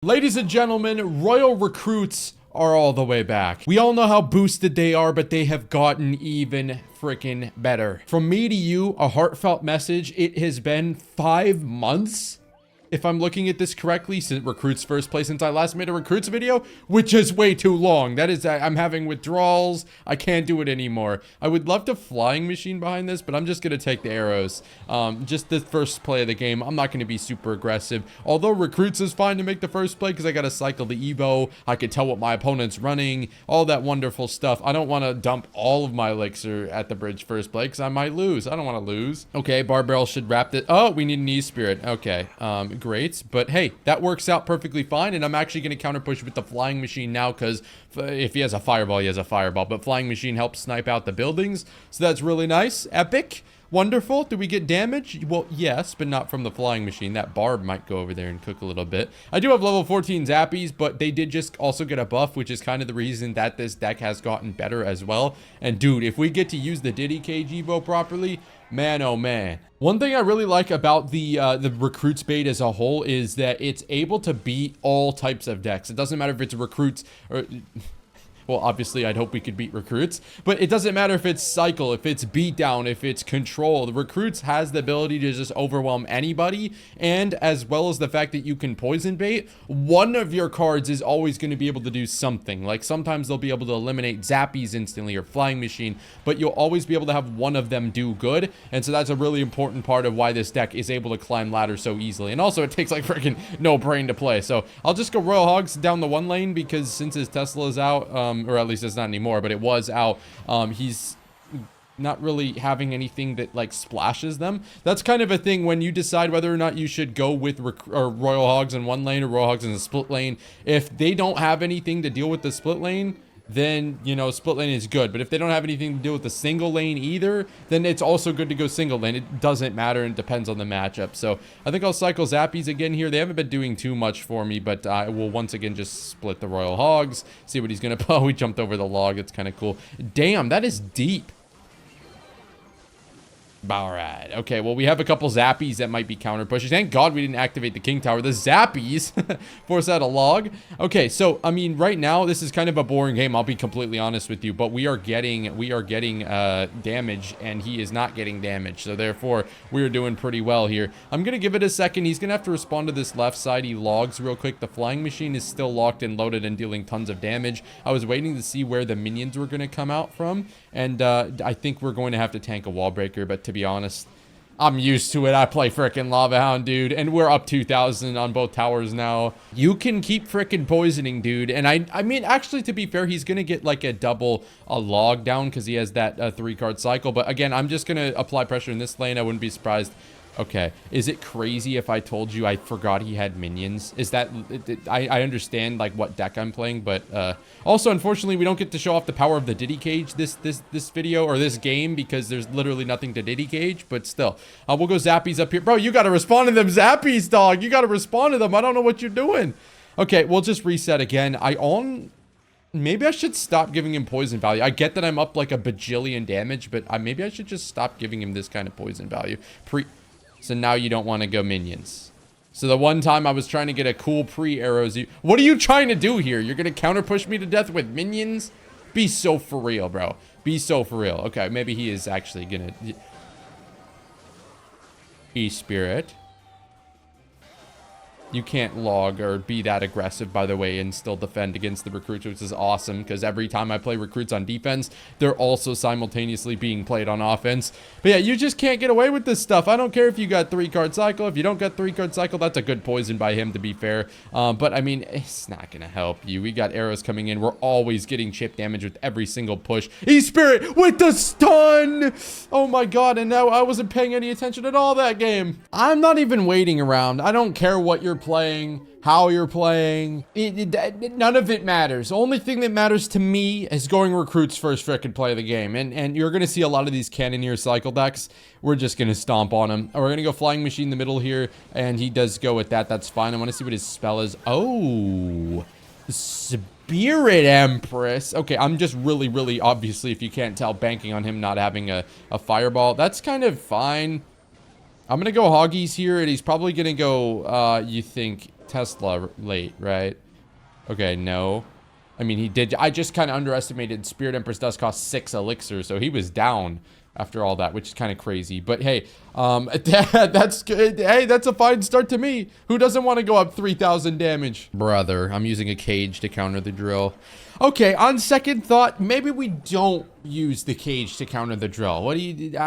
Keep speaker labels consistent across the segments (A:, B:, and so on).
A: Ladies and gentlemen, Royal recruits are all the way back. We all know how boosted they are, but they have gotten even freaking better. From me to you, a heartfelt message. It has been 5 months, if I'm looking at this correctly, since recruits first place since I last made a recruits video, which is way too long. That is, I'm having withdrawals. I can't do it anymore. I would love to flying machine behind this, but I'm just going to take the arrows. Just the first play of the game. I'm not going to be super aggressive. Although recruits is fine to make the first play because I got to cycle the Evo. I can tell what my opponent's running. All that wonderful stuff. I don't want to dump all of my elixir at the bridge first play because I might lose. I don't want to lose. Okay, Barbell should wrap it. Oh, we need an E-Spirit. Okay. Great, but hey, that works out perfectly fine, and I'm actually going to counter push with the flying machine now because if he has a fireball, he has a fireball, but flying machine helps snipe out the buildings, so that's really nice. Epic. Wonderful. Do we get damage? Well, yes, but not from the flying machine. That barb might go over there and cook a little bit. I do have level 14 zappies, but they did just also get a buff, which is kind of the reason that this deck has gotten better as well. And dude, if we get to use the Diddy Cage Evo properly, man, oh man. One thing I really like about the recruits bait as a whole is that it's able to beat all types of decks. It doesn't matter if it's recruits or... Well, obviously, I'd hope we could beat recruits, but it doesn't matter if it's cycle, if it's beatdown, if it's control. The recruits has the ability to just overwhelm anybody, and as well as the fact that you can poison bait, one of your cards is always going to be able to do something. Like sometimes they'll be able to eliminate zappies instantly or flying machine, but you'll always be able to have one of them do good, and so that's a really important part of why this deck is able to climb ladders so easily. And also, it takes like freaking no brain to play. So I'll just go Royal Hogs down the one lane because since his Tesla is out, or at least it's not anymore, but it was out. He's not really having anything that like splashes them. That's kind of a thing when you decide whether or not you should go with Royal Hogs in one lane or Royal Hogs in the split lane. If they don't have anything to deal with the split lane, then, you know, split lane is good. But if they don't have anything to do with the single lane either, then it's also good to go single lane. It doesn't matter and depends on the matchup. So I think I'll cycle Zappies again here. They haven't been doing too much for me, but I will once again just split the Royal Hogs, see what he's going to... Oh, he jumped over the log. It's kind of cool. Damn, that is deep. All right. Okay, well, we have a couple Zappies that might be counter pushes. Thank God we didn't activate the King Tower. The Zappies force out a log. Okay, so, I mean, right now, this is kind of a boring game. I'll be completely honest with you, but we are getting damage, and he is not getting damage. So, therefore, we are doing pretty well here. I'm going to give it a second. He's going to have to respond to this left side. He logs real quick. The flying machine is still locked and loaded and dealing tons of damage. I was waiting to see where the minions were going to come out from, and I think we're going to have to tank a wall breaker, but to be honest, I'm used to it. I play frickin' Lava Hound, dude, and we're up 2,000 on both towers now. You can keep frickin' poisoning, dude, and I mean, actually, to be fair, he's gonna get like a log down because he has that 3-card cycle, but again, I'm just gonna apply pressure in this lane. I wouldn't be surprised. Okay, is it crazy if I told you I forgot he had minions? Is that... I understand, like, what deck I'm playing, but, also, unfortunately, we don't get to show off the power of the Diddy Cage this video, or this game, because there's literally nothing to Diddy Cage, but still. We'll go Zappies up here. Bro, you gotta respond to them Zappies, dog! You gotta respond to them! I don't know what you're doing! Okay, we'll just reset again. Maybe I should stop giving him poison value. I get that I'm up, like, a bajillion damage, but maybe I should just stop giving him this kind of poison value. So now you don't want to go minions. So the one time I was trying to get a cool pre-arrows... What are you trying to do here? You're going to counter push me to death with minions? Be so for real, bro. Be so for real. Okay, maybe he is actually going to... E-Spirit. You can't log or be that aggressive, by the way, and still defend against the recruits, which is awesome, because every time I play recruits on defense, they're also simultaneously being played on offense. But yeah, you just can't get away with this stuff. I don't care if you got 3-card cycle. If you don't got 3-card cycle, that's a good poison by him, to be fair. But, I mean, it's not going to help you. We got arrows coming in. We're always getting chip damage with every single push. E-Spirit with the stun! Oh, my God, and now I wasn't paying any attention at all that game. I'm not even waiting around. I don't care what you're playing, how you're playing. None of it matters. The only thing that matters to me is going recruits first frickin' play of the game. And you're going to see a lot of these Cannoneer cycle decks. We're just going to stomp on him. We're going to go Flying Machine in the middle here, and he does go with that. That's fine. I want to see what his spell is. Oh, Spirit Empress. Okay, I'm just really, obviously, if you can't tell, banking on him not having a fireball. That's kind of fine. I'm going to go Hoggies here, and he's probably going to go, you think, Tesla late, right? Okay, no. I mean, he did. I just kind of underestimated Spirit Empress does cost 6 elixirs, so he was down after all that, which is kind of crazy. But hey, that's good. Hey, that's a fine start to me. Who doesn't want to go up 3,000 damage? Brother, I'm using a cage to counter the drill. Okay, on second thought, maybe we don't use the cage to counter the drill. What do you...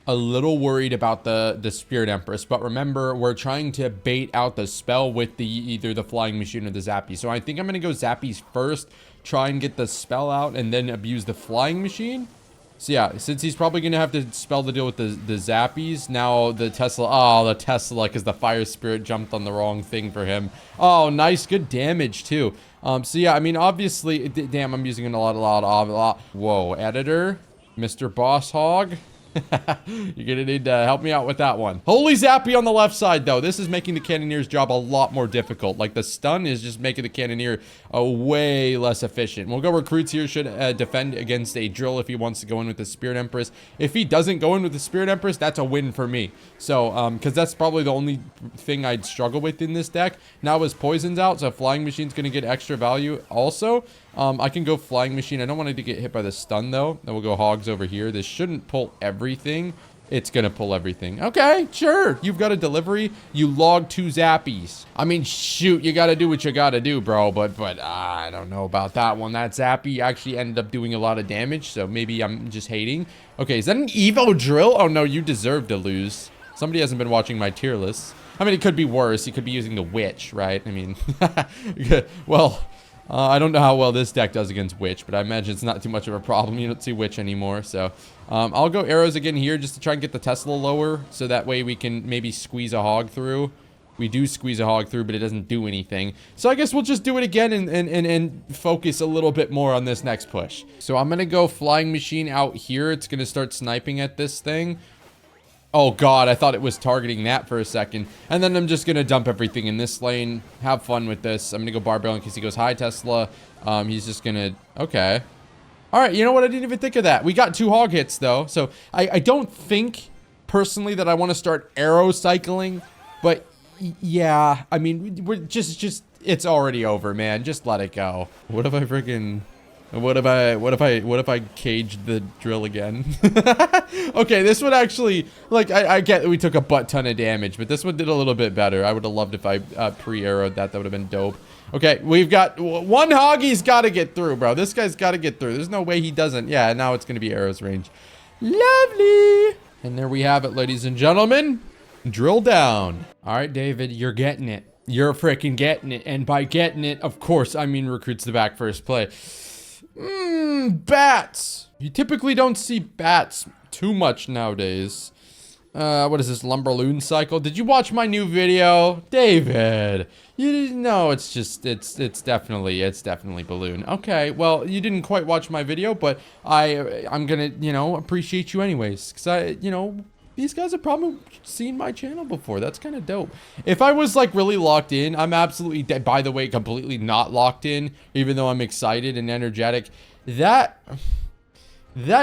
A: a little worried about the Spirit Empress, but remember, we're trying to bait out the spell with either the Flying Machine or the Zappy. So I think I'm going to go Zappies first, try and get the spell out, and then abuse the Flying Machine. So yeah, since he's probably going to have to spell the deal with the Zappies, now the Tesla... Oh, the Tesla, because the Fire Spirit jumped on the wrong thing for him. Oh, nice. Good damage, too. So yeah, I mean, obviously... Damn, I'm using it a lot. Whoa, editor? Mr. Boss Hog? You're gonna need to help me out with that one. Holy Zappy on the left side, though. This is making the Cannoneer's job a lot more difficult. Like, the stun is just making the Cannoneer way less efficient. We'll go Recruits here. Should defend against a drill if he wants to go in with the Spirit Empress. If he doesn't go in with the Spirit Empress, that's a win for me. So, because that's probably the only thing I'd struggle with in this deck. Now his Poison's out, so Flying Machine's gonna get extra value also. I can go Flying Machine. I don't want it to get hit by the stun, though. Then we'll go Hogs over here. This shouldn't pull everything. It's gonna pull everything. Okay, sure. You've got a delivery. You log 2 Zappies. I mean, shoot, you gotta do what you gotta do, bro. But I don't know about that one. That Zappy actually ended up doing a lot of damage, so maybe I'm just hating. Okay, is that an Evo drill? Oh, no, you deserve to lose. Somebody hasn't been watching my tier list. I mean, it could be worse. He could be using the Witch, right? I mean, well... I don't know how well this deck does against Witch, but I imagine it's not too much of a problem. You don't see Witch anymore, so... I'll go Arrows again here just to try and get the Tesla lower, so that way we can maybe squeeze a Hog through. We do squeeze a Hog through, but it doesn't do anything. So I guess we'll just do it again and focus a little bit more on this next push. So I'm gonna go Flying Machine out here. It's gonna start sniping at this thing. Oh god, I thought it was targeting that for a second. And then I'm just gonna dump everything in this lane. Have fun with this. I'm gonna go Barbell in case he goes high Tesla. He's just gonna... Okay. Alright, you know what? I didn't even think of that. We got 2 Hog hits, though. So, I don't think, personally, that I want to start arrow cycling. But, yeah. I mean, we're just... It's already over, man. Just let it go. What if I freaking... What if I caged the drill again? Okay, this one actually, like, I get that we took a butt ton of damage, but this one did a little bit better. I would have loved if I pre-arrowed that. That would have been dope. Okay, we've got one Hog he's got to get through, bro. This guy's got to get through. There's no way he doesn't. Yeah, now it's going to be arrows range. Lovely. And there we have it, ladies and gentlemen. Drill down. All right, David, you're getting it. You're freaking getting it. And by getting it, of course, I mean Recruits the back first play. Bats. You typically don't see bats too much nowadays. What is this, Lumberloon cycle? Did you watch my new video? David, you didn't know. It's just, it's definitely balloon. Okay, well, you didn't quite watch my video, but I'm gonna, you know, appreciate you anyways. Cause you know, these guys have probably seen my channel before. That's kind of dope. If I was like really locked in, I'm absolutely, by the way, completely not locked in, even though I'm excited and energetic. That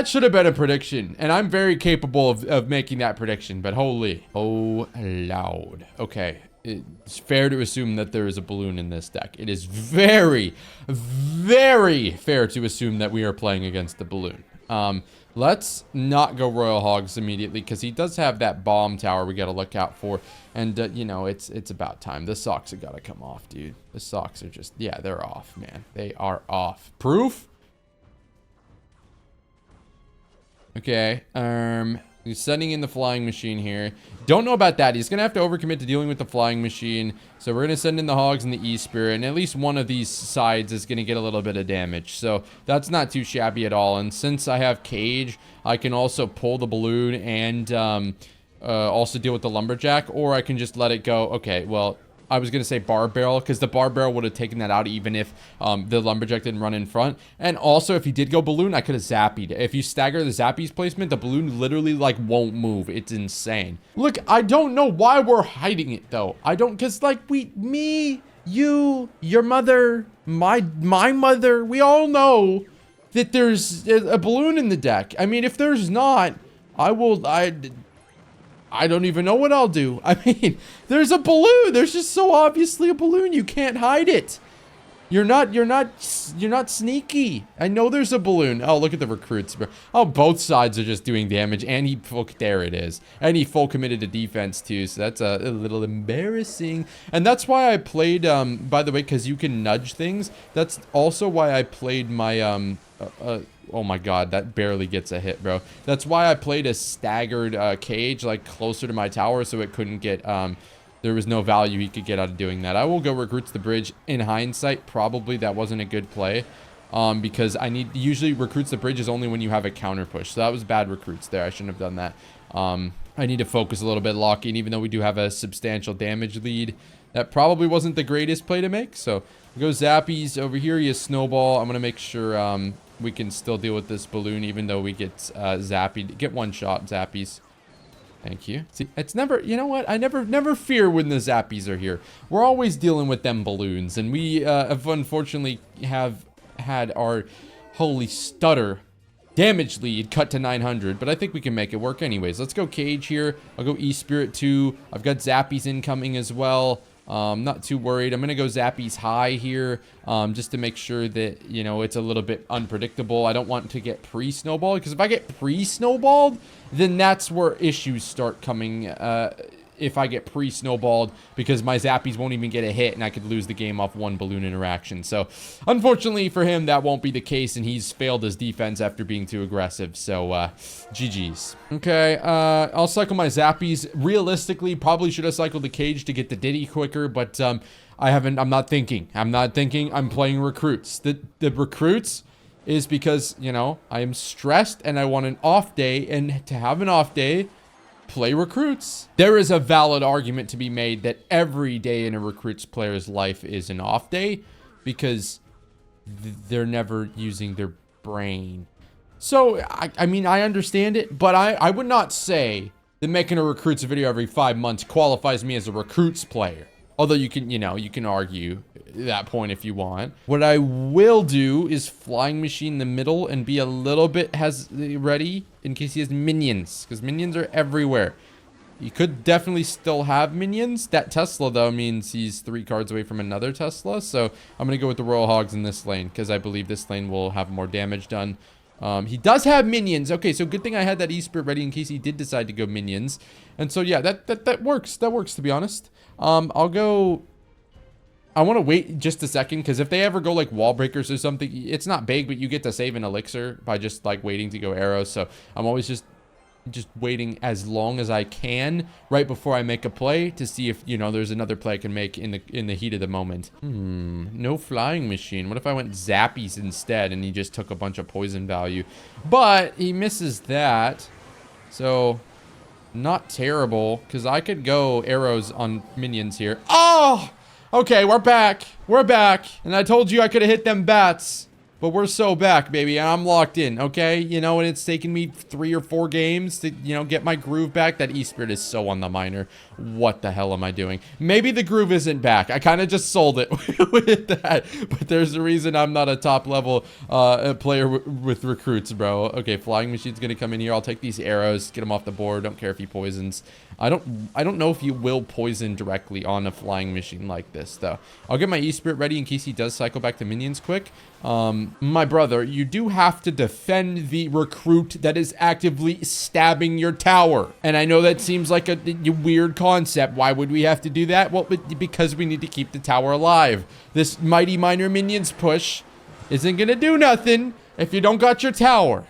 A: should have been a prediction, and I'm very capable of making that prediction, but holy, oh loud. Okay, it's fair to assume that there is a balloon in this deck. It is very, very fair to assume that we are playing against the balloon. Let's not go Royal Hogs immediately, because he does have that bomb tower we got to look out for. And, you know, it's about time. The socks have got to come off, dude. The socks are just, yeah, they're off, man. They are off. Proof? Okay, he's sending in the Flying Machine here. Don't know about that. He's going to have to overcommit to dealing with the Flying Machine. So we're going to send in the Hogs and the E-Spirit. And at least one of these sides is going to get a little bit of damage. So that's not too shabby at all. And since I have Cage, I can also pull the Balloon and also deal with the Lumberjack. Or I can just let it go. Okay, well... I was going to say Bar Barrel, because the Bar Barrel would have taken that out even if the Lumberjack didn't run in front. And also, if he did go Balloon, I could have Zappied. If you stagger the Zappy's placement, the Balloon literally, like, won't move. It's insane. Look, I don't know why we're hiding it, though. I don't, because, like, me, you, your mother, my mother, we all know that there's a Balloon in the deck. I mean, if there's not, I don't even know what I'll do. I mean, there's a balloon. There's just so obviously a balloon. You can't hide it. You're not sneaky. I know there's a balloon. Oh, look at the recruits, bro. Oh, both sides are just doing damage, and there it is. And he full committed to defense too, so that's a little embarrassing. And that's why I played, by the way, because you can nudge things. That's also why I played my, oh my god, that barely gets a hit, bro. That's why I played a staggered cage, like closer to my tower, so it couldn't get, there was no value he could get out of doing that. I will go recruits the bridge. In hindsight, probably that wasn't a good play. Because usually recruits the bridge is only when you have a counter push. So that was bad recruits there. I shouldn't have done that. I need to focus a little bit locking, even though we do have a substantial damage lead. That probably wasn't the greatest play to make. So we go Zappies. Over here, he has Snowball. I'm going to make sure we can still deal with this balloon, even though we get Zappy. Get one shot, Zappies. Thank you. See, it's never, you know what? I never fear when the Zappies are here. We're always dealing with them balloons, and we have unfortunately have had our holy stutter damage lead cut to 900, but I think we can make it work anyways. Let's go Cage here. I'll go E-Spirit 2. I've got Zappies incoming as well. Not too worried. I'm going to go Zappies high here, just to make sure that, you know, it's a little bit unpredictable. I don't want to get pre-snowballed, because if I get pre-snowballed, then that's where issues start coming, if I get pre-snowballed, because my Zappies won't even get a hit, and I could lose the game off one balloon interaction. So, unfortunately for him, that won't be the case, and he's failed his defense after being too aggressive. So, GG's. Okay, I'll cycle my Zappies. Realistically, probably should have cycled the Cage to get the Diddy quicker, but I'm not thinking. I'm playing recruits. The recruits is because, you know, I am stressed, and I want an off day, and to have an off day, play recruits. There is a valid argument to be made that every day in a recruits player's life is an off day because they're never using their brain. So, I mean, I understand it, but I would not say that making a recruits video every 5 months qualifies me as a recruits player. Although you can, you know, you can argue that point if you want. What I will do is flying machine in the middle and be a little bit ready in case he has minions, because minions are everywhere. You could definitely still have minions. That Tesla, though, means he's 3 cards away from another Tesla. So I'm going to go with the Royal Hogs in this lane, because I believe this lane will have more damage done. He does have minions. Okay, so good thing I had that E-Spirit ready in case he did decide to go minions. And so, yeah, that works. That works, to be honest. I'll go... I want to wait just a second, because if they ever go, like, wall breakers or something, it's not big, but you get to save an elixir by just, like, waiting to go arrows. So I'm always just waiting as long as I can right before I make a play to see if, you know, there's another play I can make in the heat of the moment. No flying machine. What if I went Zappies instead and he just took a bunch of poison value? But he misses that. So not terrible, because I could go arrows on minions here. Oh! Okay, we're back. We're back. And I told you I could have hit them bats. But we're so back, baby, and I'm locked in, okay? You know, and it's taken me 3 or 4 games to, you know, get my groove back. That E-Spirit is so on the minor. What the hell am I doing? Maybe the groove isn't back. I kind of just sold it with that. But there's a reason I'm not a top-level player with recruits, bro. Okay, flying machine's gonna come in here. I'll take these arrows, get him off the board. Don't care if he poisons. I don't know if you will poison directly on a flying machine like this, though. I'll get my E-Spirit ready in case he does cycle back to minions quick. My brother, you do have to defend the recruit that is actively stabbing your tower. And I know that seems like a weird concept. Why would we have to do that? Well, because we need to keep the tower alive. This mighty miner minions push isn't gonna do nothing if you don't got your tower.